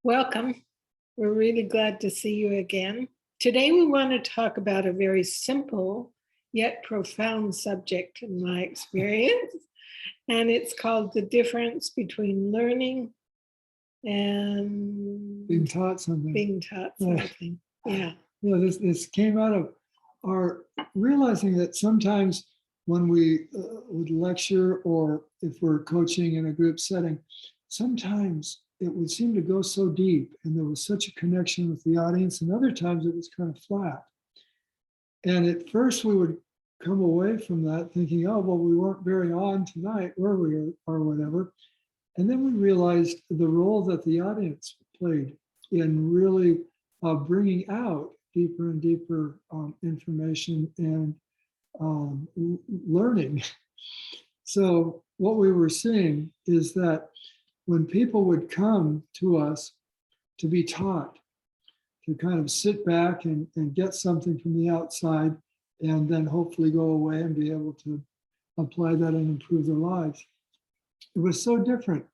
Welcome. We're really glad to see you again. Today, we want to talk about a very simple yet profound subject in my experience, and it's called the difference between learning and Being taught something. being taught Yeah. something. Yeah. This came out of our realizing that sometimes when we would lecture or if we're coaching in a group setting, sometimes it would seem to go so deep and there was such a connection with the audience, and other times it was kind of flat. And at first we would come away from that thinking, oh, well, we weren't very on tonight, were we, or whatever. And then we realized the role that the audience played in really bringing out deeper and deeper information and learning. So what we were seeing is that when people would come to us to be taught, to kind of sit back and get something from the outside, and then hopefully go away and be able to apply that and improve their lives, it was so different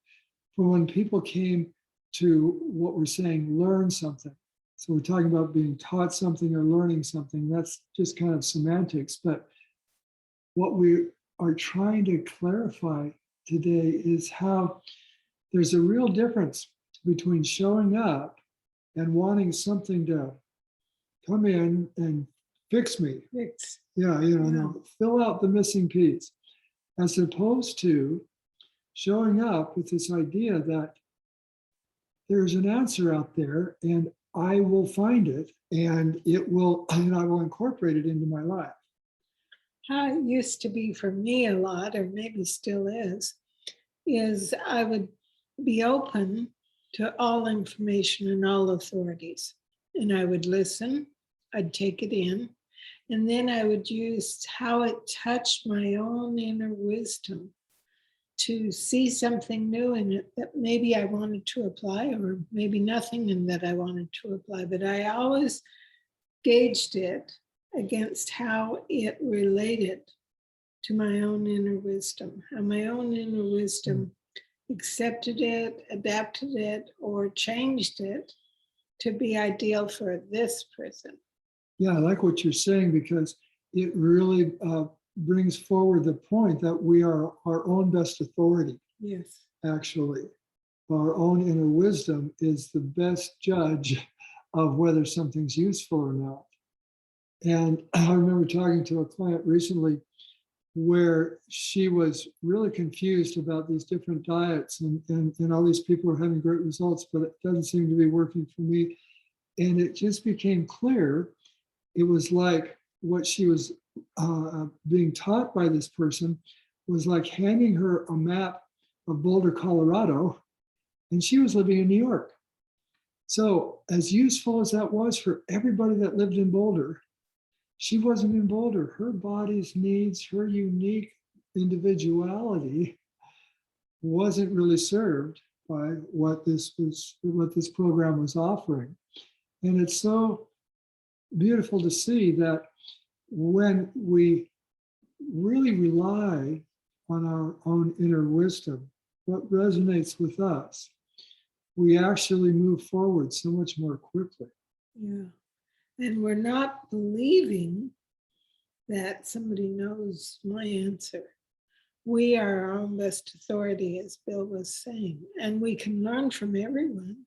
from when people came to what we're saying, learn something. So we're talking about being taught something or learning something. That's just kind of semantics. But what we are trying to clarify today is how there's a real difference between showing up and wanting something to come in and fix me. It's, Yeah, no, fill out the missing piece, as opposed to showing up with this idea that there's an answer out there and I will find it and I will incorporate it into my life. how it used to be for me a lot, or maybe still is I would be open to all information and all authorities. And I would listen, I'd take it in, and then I would use how it touched my own inner wisdom to see something new in it that maybe I wanted to apply, or maybe nothing in that I wanted to apply. But I always gauged it against how it related to my own inner wisdom, how my own inner wisdom accepted it, adapted it, or changed it to be ideal for this person. Yeah, I like what you're saying, because it really brings forward the point that we are our own best authority. Yes. Actually, our own inner wisdom is the best judge of whether something's useful or not. And I remember talking to a client recently where she was really confused about these different diets, and all these people are having great results, but it doesn't seem to be working for me. And it just became clear. It was like what she was being taught by this person was like handing her a map of Boulder, Colorado, and she was living in New York. So as useful as that was for everybody that lived in Boulder, she wasn't in Boulder. Her body's needs, her unique individuality wasn't really served by what this program was offering. And it's so beautiful to see that when we really rely on our own inner wisdom, what resonates with us, we actually move forward so much more quickly. Yeah. And we're not believing that somebody knows my answer. We are our own best authority, as Bill was saying, and we can learn from everyone,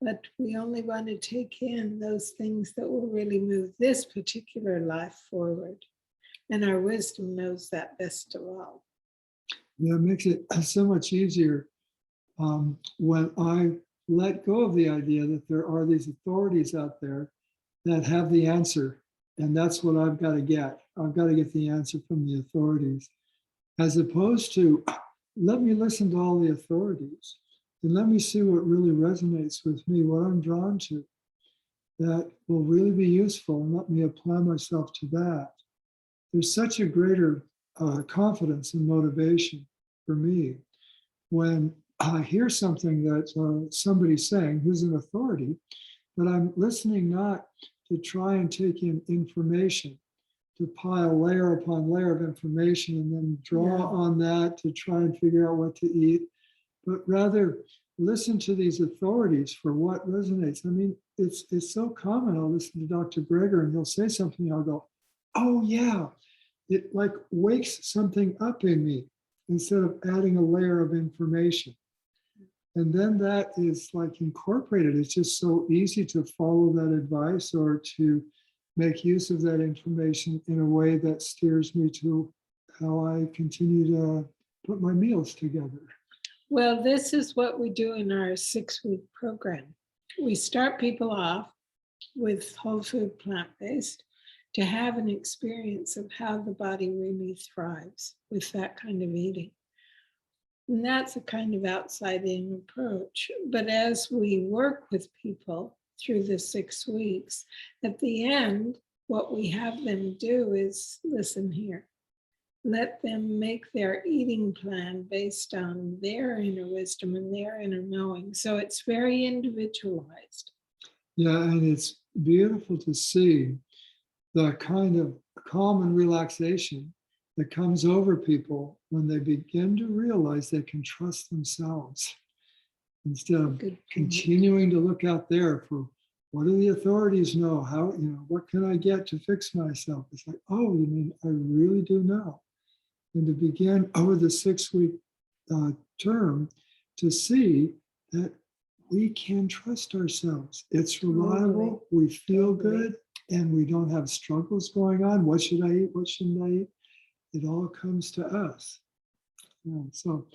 but we only want to take in those things that will really move this particular life forward. And our wisdom knows that best of all. Yeah, it makes it so much easier when I let go of the idea that there are these authorities out there that have the answer, and that's what I've got to get. I've got to get the answer from the authorities, as opposed to let me listen to all the authorities and let me see what really resonates with me, what I'm drawn to, that will really be useful, and let me apply myself to that. There's such a greater confidence and motivation for me when I hear something that somebody's saying who's an authority, but I'm listening not to try and take in information, to pile layer upon layer of information and then draw on that to try and figure out what to eat, but rather listen to these authorities for what resonates. I mean, it's so common. I'll listen to Dr. Greger and he'll say something. I'll go, oh yeah, it like wakes something up in me instead of adding a layer of information. And then that is like incorporated. It's just so easy to follow that advice or to make use of that information in a way that steers me to how I continue to put my meals together. Well, this is what we do in our 6-week program. We start people off with whole food plant-based to have an experience of how the body really thrives with that kind of eating. And that's a kind of outside-in approach. But as we work with people through the 6 weeks, at the end, what we have them do is listen here. Let them make their eating plan based on their inner wisdom and their inner knowing. So it's very individualized. Yeah, and it's beautiful to see the kind of calm and relaxation that comes over people when they begin to realize they can trust themselves instead of continuing to look out there for what do the authorities know? How, what can I get to fix myself? It's like, oh, you mean I really do know. And to begin over the 6-week term to see that we can trust ourselves. It's reliable, we feel good, and we don't have struggles going on. What should I eat? What shouldn't I eat? It all comes to us. So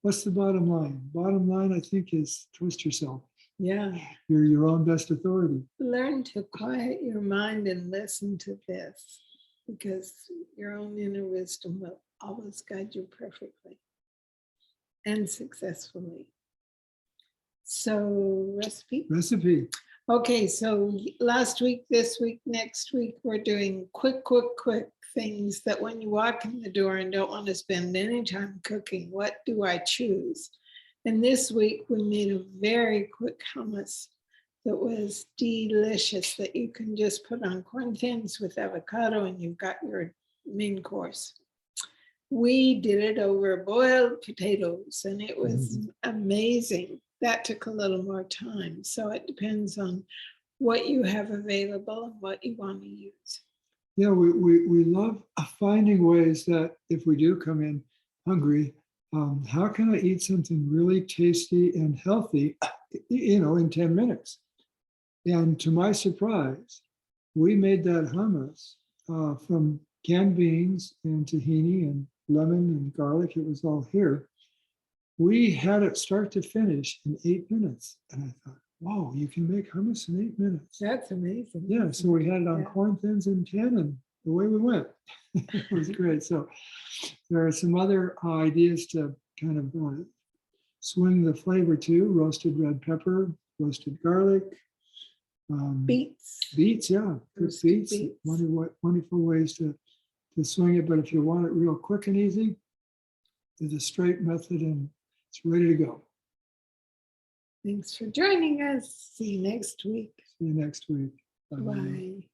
what's the bottom line? Bottom line, I think, is trust yourself. Yeah. You're your own best authority. Learn to quiet your mind and listen to this, because your own inner wisdom will always guide you perfectly and successfully. So recipe. Okay, so last week, this week, next week, we're doing quick things that when you walk in the door and don't want to spend any time cooking, what do I choose? And this week we made a very quick hummus that was delicious that you can just put on corn thins with avocado and you've got your main course. We did it over boiled potatoes and it was amazing. That took a little more time. So it depends on what you have available and what you want to use. Yeah, we love finding ways that if we do come in hungry, how can I eat something really tasty and healthy, in 10 minutes? And to my surprise, we made that hummus from canned beans and tahini and lemon and garlic. It was all here. We had it start to finish in 8 minutes. And I thought, whoa, you can make hummus in 8 minutes. That's amazing. Yeah, so we had it on corn thins and 10 and away we went. It was great. So there are some other ideas to kind of swing the flavor to: roasted red pepper, roasted garlic. Beets, yeah, good beets. Wonderful ways to swing it. But if you want it real quick and easy, there's a straight method and it's ready to go. Thanks for joining us. See you next week. See you next week. Bye.